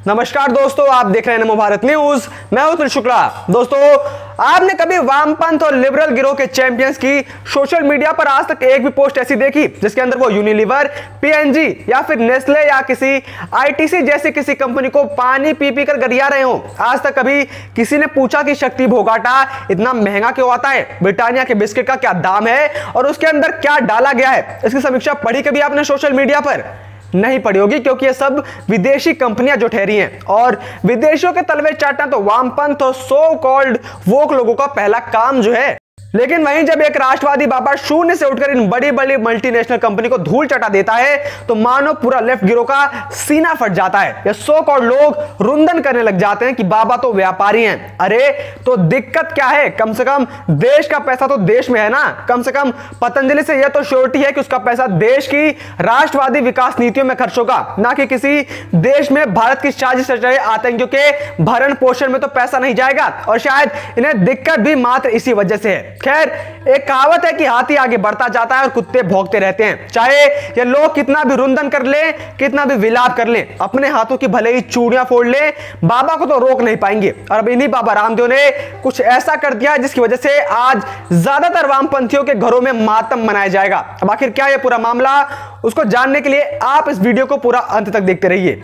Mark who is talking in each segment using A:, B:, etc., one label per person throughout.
A: नमस्कार दोस्तों, आप देख रहे हैं नमो भारत न्यूज। मैं हूं शुक्ला। दोस्तों, आपने कभी वामपंथ और लिबरल गिरोह के चैंपियंस की सोशल मीडिया पर आज तक एक भी पोस्ट ऐसी देखी जिसके अंदर वो यूनिलीवर, पीएनजी या फिर नेस्ले या किसी आईटीसी जैसी किसी कंपनी को पानी पी पी कर गरिया रहे हो? आज तक कभी किसी ने पूछा कि शक्ति भोग आटा इतना महंगा क्यों आता है, ब्रिटानिया के बिस्किट का क्या दाम है और उसके अंदर क्या डाला गया है? इसकी समीक्षा पढ़ी कभी आपने सोशल मीडिया पर? नहीं पड़ी होगी, क्योंकि ये सब विदेशी कंपनियां जो ठहरी हैं और विदेशियों के तलवे चाटना तो वामपंथ और सो कॉल्ड वोक लोगों का पहला काम जो है। लेकिन वहीं जब एक राष्ट्रवादी बाबा शून्य से उठकर इन बड़ी बड़ी मल्टीनेशनल कंपनी को धूल चटा देता है तो मानो पूरा लेफ्ट गिरोह का सीना फट जाता है। ये सो कॉल्ड लोग रुंदन करने लग जाते हैं कि बाबा तो व्यापारी हैं। अरे तो दिक्कत क्या है? कम से कम देश का पैसा तो देश में है ना। कम से कम पतंजलि से यह तो श्योरिटी है कि उसका पैसा देश की राष्ट्रवादी विकास नीतियों में खर्च होगा, ना कि किसी देश में भारत की साजिश रच रहे आतंकियों के भरण पोषण में तो पैसा नहीं जाएगा। और शायद इन्हें दिक्कत भी मात्र इसी वजह से है। खैर, एक कहावत है कि हाथी आगे बढ़ता जाता है और कुत्ते भौंकते रहते हैं। चाहे ये लोग कितना भी रुंदन कर ले, कितना भी विलाप कर ले, अपने हाथों की भले ही चूड़ियां फोड़ ले, बाबा को तो रोक नहीं पाएंगे। और अब इन्हीं बाबा रामदेव ने कुछ ऐसा कर दिया जिसकी वजह से आज ज्यादातर वामपंथियों के घरों में मातम मनाया जाएगा। अब आखिर क्या है पूरा मामला, उसको जानने के लिए आप इस वीडियो को पूरा अंत तक देखते रहिए।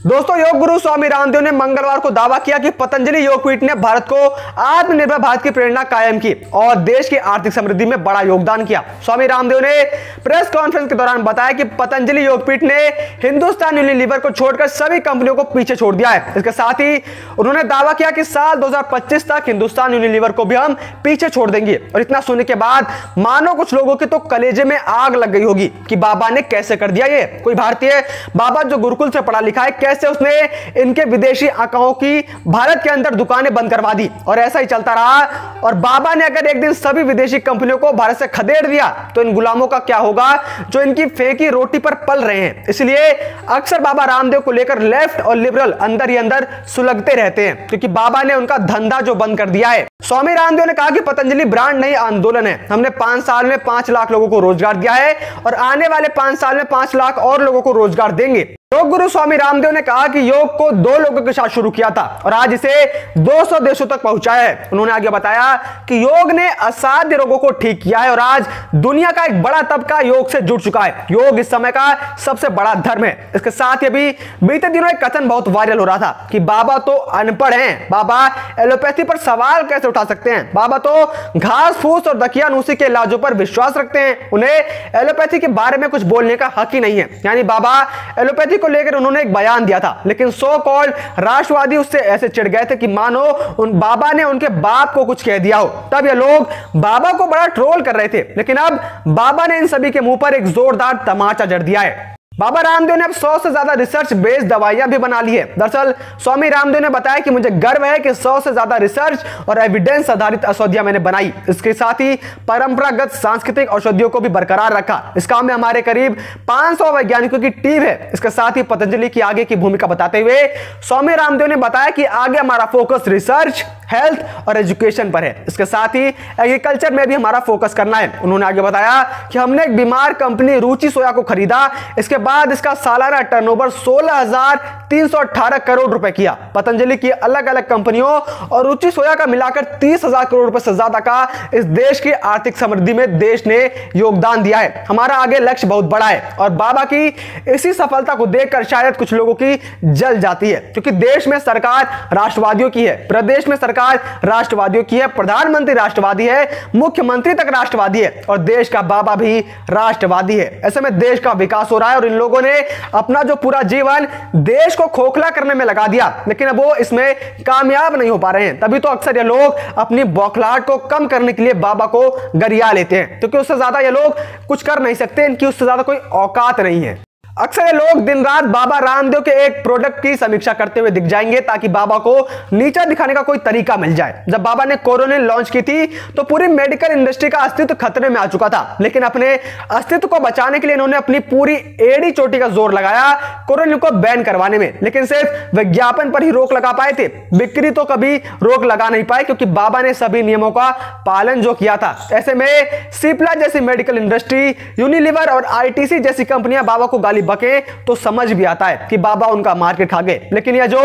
A: दोस्तों, योग गुरु स्वामी रामदेव ने मंगलवार को दावा किया कि पतंजलि योगपीठ ने भारत को आत्मनिर्भर भारत की प्रेरणा कायम की और देश की आर्थिक समृद्धि में बड़ा योगदान किया। स्वामी रामदेव ने प्रेस कॉन्फ्रेंस के दौरान बताया कि पतंजलि योगपीठ ने हिंदुस्तान यूनिलीवर को छोड़कर सभी कंपनियों को पीछे छोड़ दिया है। इसके साथ ही उन्होंने दावा किया कि साल 2025 तक हिंदुस्तान यूनिलीवर को भी हम पीछे छोड़ देंगे। और इतना सुनने के बाद मानो कुछ लोगों के तो कलेजे में आग लग गई होगी कि बाबा ने कैसे कर दिया ये। कोई भारतीय बाबा जो गुरुकुल से पढ़ा लिखा है, से उसने इनके विदेशी आकाओं की भारत के अंदर दुकानें बंद करवा दी और ऐसा ही चलता रहा। और बाबा ने अगर एक दिन सभी विदेशी कंपनियों को भारत से खदेड़ दिया तो इन गुलामों का क्या होगा जो इनकी फेंकी रोटी पर पल रहे हैं। इसलिए अक्सर बाबा रामदेव को लेकर लेफ्ट और लिबरल अंदर ही अंदर सुलगते रहते हैं, क्योंकि बाबा ने उनका धंधा जो बंद कर दिया है। स्वामी रामदेव ने कहा कि पतंजलि ब्रांड नहीं आंदोलन है। हमने 5 साल में 5 लाख लोगों को रोजगार दिया है और आने वाले 5 साल में 5 लाख और लोगों को रोजगार देंगे। योग गुरु स्वामी रामदेव ने कहा कि योग को 2 लोगों के साथ शुरू किया था और आज इसे 200 देशों तक पहुंचाया है। उन्होंने आगे बताया कि योग ने असाध्य रोगों को ठीक किया है और आज दुनिया का एक बड़ा तबका योग से जुड़ चुका है। योग इस समय का सबसे बड़ा धर्म है। इसके साथ ही अभी बीते दिनों एक कथन बहुत वायरल हो रहा था कि बाबा तो अनपढ़ हैं, बाबा एलोपैथी पर सवाल कैसे उठा सकते हैं, बाबा तो घास फूस और दकियानूसी के इलाजों पर विश्वास रखते हैं, उन्हें एलोपैथी के बारे में कुछ बोलने का हक ही नहीं है। यानी बाबा एलोपैथी को लेकर उन्होंने एक बयान दिया था, लेकिन सो कॉल्ड राष्ट्रवादी उससे ऐसे चिढ़ गए थे कि मानो उन बाबा ने उनके बाप को कुछ कह दिया हो। तब ये लोग बाबा को बड़ा ट्रोल कर रहे थे, लेकिन अब बाबा ने इन सभी के मुंह पर एक जोरदार तमाचा जड़ दिया है। बाबा रामदेव ने अब 100 से ज्यादा रिसर्च बेस्ड दवाइयां भी बना ली है। दरअसल स्वामी रामदेव ने बताया कि मुझे गर्व है कि 100 से ज्यादा रिसर्च और एविडेंस आधारित औषधियां मैंने बनाई। इसके साथ ही परंपरागत सांस्कृतिक औषधियों को भी बरकरार रखा। इस काम में हमारे करीब 500 वैज्ञानिकों की टीम है। इसके साथ ही पतंजलि की आगे की भूमिका बताते हुए स्वामी रामदेव ने बताया कि आगे हमारा फोकस रिसर्च, हेल्थ और एजुकेशन पर है। इसके साथ ही एग्रीकल्चर में भी हमारा फोकस करना है। उन्होंने आगे बताया कि हमने एक बीमार कंपनी रुचि सोया को खरीदा, इसके बाद इसका सालाना टर्नओवर 16,318 करोड़ रुपए किया। पतंजलि की अलग अलग कंपनियों और रुचि सोया का मिलाकर 30,000 करोड़ रुपए से ज्यादा का इस देश की आर्थिक समृद्धि में देश ने योगदान दिया है। हमारा आगे लक्ष्य बहुत बड़ा है और बाबा की इसी सफलता को देखकर शायद कुछ लोगों की जल जाती है, क्योंकि देश में सरकार राष्ट्रवादियों की है, प्रदेश में सरकार राष्ट्रवादियों की है, प्रधानमंत्री राष्ट्रवादी है, मुख्यमंत्री तक राष्ट्रवादी है और देश का बाबा भी राष्ट्रवादी है। ऐसे में देश का विकास हो रहा है और इन लोगों ने अपना जो पूरा जीवन देश को खोखला करने में लगा दिया, लेकिन अब वो इसमें कामयाब नहीं हो पा रहे हैं। तभी तो अक्सर ये लोग अपनी बौखलाहट को कम करने के लिए बाबा को गरिया लेते हैं, क्योंकि उससे ज्यादा ये लोग कुछ कर नहीं सकते, इनकी उससे ज्यादा कोई औकात नहीं है। अक्सर ये लोग दिन रात बाबा रामदेव के एक प्रोडक्ट की समीक्षा करते हुए दिख जाएंगे ताकि बाबा को नीचा दिखाने का कोई तरीका मिल जाए। जब बाबा ने कोरोनिल लॉन्च की थी तो पूरी मेडिकल इंडस्ट्री का अस्तित्व खतरे में आ चुका था, लेकिन अपने अस्तित्व को बचाने के लिए इन्होंने अपनी पूरी एड़ी चोटी का जोर लगाया कोरोनिल को बैन करवाने में, लेकिन सिर्फ विज्ञापन पर ही रोक लगा पाए थे, बिक्री तो कभी रोक लगा नहीं पाए, क्योंकि बाबा ने सभी नियमों का पालन जो किया था। ऐसे में सिप्ला जैसी मेडिकल इंडस्ट्री, यूनिलीवर और आईटीसी जैसी कंपनियां बाबा को गाली बके तो समझ भी आता है कि बाबा उनका मार्केट खा गए। लेकिन ये जो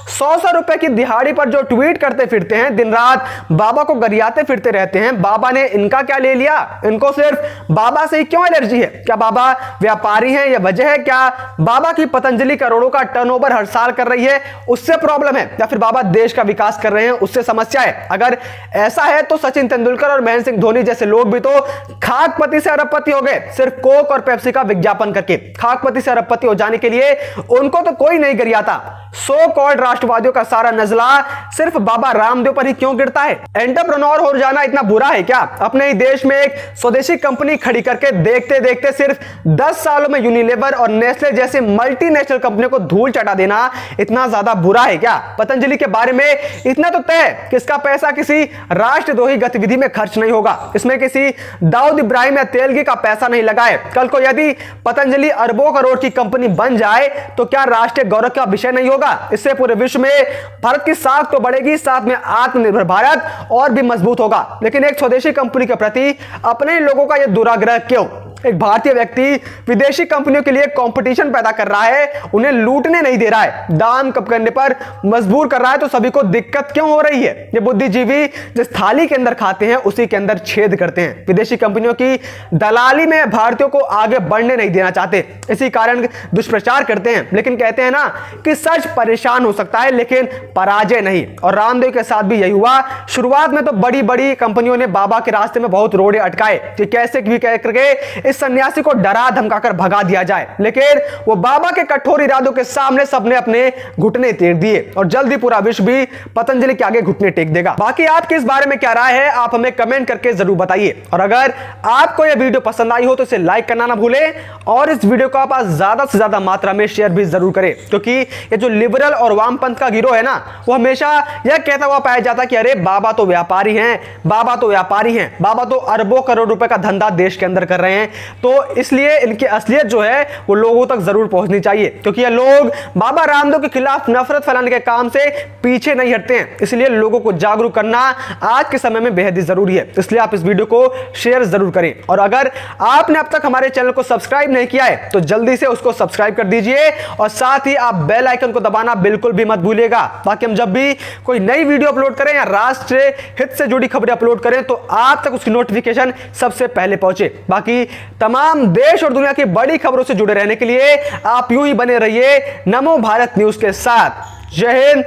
A: 100 रुपए की दिहाड़ी पर जो ट्वीट करते फिरते हैं, दिन रात बाबा को गरियाते फिरते रहते हैं, बाबा ने इनका क्या ले लिया, इनको सिर्फ बाबा से ही क्यों एलर्जी है? क्या बाबा व्यापारी हैं? यह वजह है क्या बाबा की पतंजलि करोड़ों का टर्नओवर हर साल कर रही है उससे प्रॉब्लम है, या फिर बाबा देश का विकास कर रहे हैं उससे समस्या है? अगर ऐसा है तो सचिन तेंदुलकर और महेंद्र सिंह धोनी जैसे लोग भी तो खाकपति से अरबपति हो गए सिर्फ कोक और पेप्सी का विज्ञापन करके। खाकपति से अरबपति हो जाने के लिए उनको तो कोई नहीं गरियाता। सो कॉल्ड राष्ट्रवादियों का सारा नजला सिर्फ बाबा रामदेव पर ही क्यों गिरता है? एंटरप्रेन्योर हो जाना इतना बुरा है क्या? अपने ही देश में एक स्वदेशी कंपनी खड़ी करके देखते देखते सिर्फ 10 सालों में यूनिलीवर और नेस्ले जैसे मल्टीनेशनल कंपनियों को धूल चटा देना इतना ज्यादा बुरा है क्या? पतंजलि के बारे में इतना तो तय कि इसका पैसा किसी राष्ट्रद्रोही गतिविधि में खर्च नहीं होगा, इसमें किसी दाऊद इब्राहिम या तेलगी का पैसा नहीं लगा है। कल को यदि पतंजलि अरबों करोड़ की कंपनी बन जाए तो क्या राष्ट्रीय गौरव का विषय नहीं होगा? इससे पूरे विश्व में भारत की साख तो बढ़ेगी, साथ में आत्मनिर्भर भारत और भी मजबूत होगा। लेकिन एक स्वदेशी कंपनी के प्रति अपने लोगों का यह दुराग्रह क्यों? एक भारतीय व्यक्ति विदेशी कंपनियों के लिए कंपटीशन पैदा कर रहा है, उन्हें लूटने नहीं दे रहा है, दाम कम करने पर मजबूर कर रहा है, तो सभी को दिक्कत क्यों हो रही है? ये बुद्धिजीवी जिस थाली के अंदर खाते हैं उसी के अंदर छेद करते हैं। विदेशी कंपनियों की दलाली में भारतीयों को आगे बढ़ने नहीं देना चाहते, इसी कारण दुष्प्रचार करते हैं। लेकिन कहते हैं ना कि सच परेशान हो सकता है लेकिन पराजय नहीं, और रामदेव के साथ भी यही हुआ। शुरुआत में तो बड़ी बड़ी कंपनियों ने बाबा के रास्ते में बहुत रोड़े अटकाए कि कैसे भी कह करके इस सन्यासी को डरा धमकाकर भगा दिया जाए, लेकिन वो बाबा के कठोर इरादों के सामने सबने अपने घुटने टेक दिए और जल्दी पूरा विश्व भी पतंजलि के आगे घुटने टेक देगा। बाकी आपकी इस बारे में क्या राय है आप हमें कमेंट करके जरूर बताइए, और अगर आपको यह वीडियो पसंद आई हो तो इसे लाइक करना ना भूलें और इस वीडियो को आप ज्यादा से ज्यादा मात्रा में शेयर भी जरूर करें, क्योंकि ये जो लिबरल और वामपंथ का गिरोह है ना, वो हमेशा यह कहता हुआ पाया जाता कि अरे बाबा तो व्यापारी हैं, बाबा तो व्यापारी हैं, बाबा तो अरबों करोड़ रुपए का धंधा देश के अंदर कर रहे हैं। तो इसलिए इनकी असलियत जो है वो लोगों तक जरूर पहुंचनी चाहिए, क्योंकि ये लोग बाबा रामदेव के खिलाफ नफरत फैलाने के काम से पीछे नहीं हटते हैं। इसलिए लोगों को जागरूक करना आज के समय में बेहद ही जरूरी है, इसलिए आप इस वीडियो को शेयर जरूर करें। और अगर आपने अब तक हमारे चैनल को सब्सक्राइब नहीं किया है तो जल्दी से उसको सब्सक्राइब कर दीजिए, और साथ ही आप बेल आइकन को दबाना बिल्कुल भी मत भूलिएगा, ताकि हम जब भी कोई नई वीडियो अपलोड करें या राष्ट्र हित से जुड़ी खबरें अपलोड करें तो आप तक उसकी नोटिफिकेशन सबसे पहले पहुंचे। बाकी तमाम देश और दुनिया की बड़ी खबरों से जुड़े रहने के लिए आप यूं ही बने रहिए नमो भारत न्यूज के साथ। जय हिंद,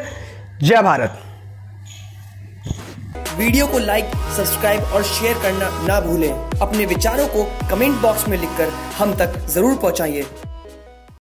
A: जय भारत।
B: वीडियो को लाइक, सब्सक्राइब और शेयर करना ना भूलें। अपने विचारों को कमेंट बॉक्स में लिखकर हम तक जरूर पहुंचाइए।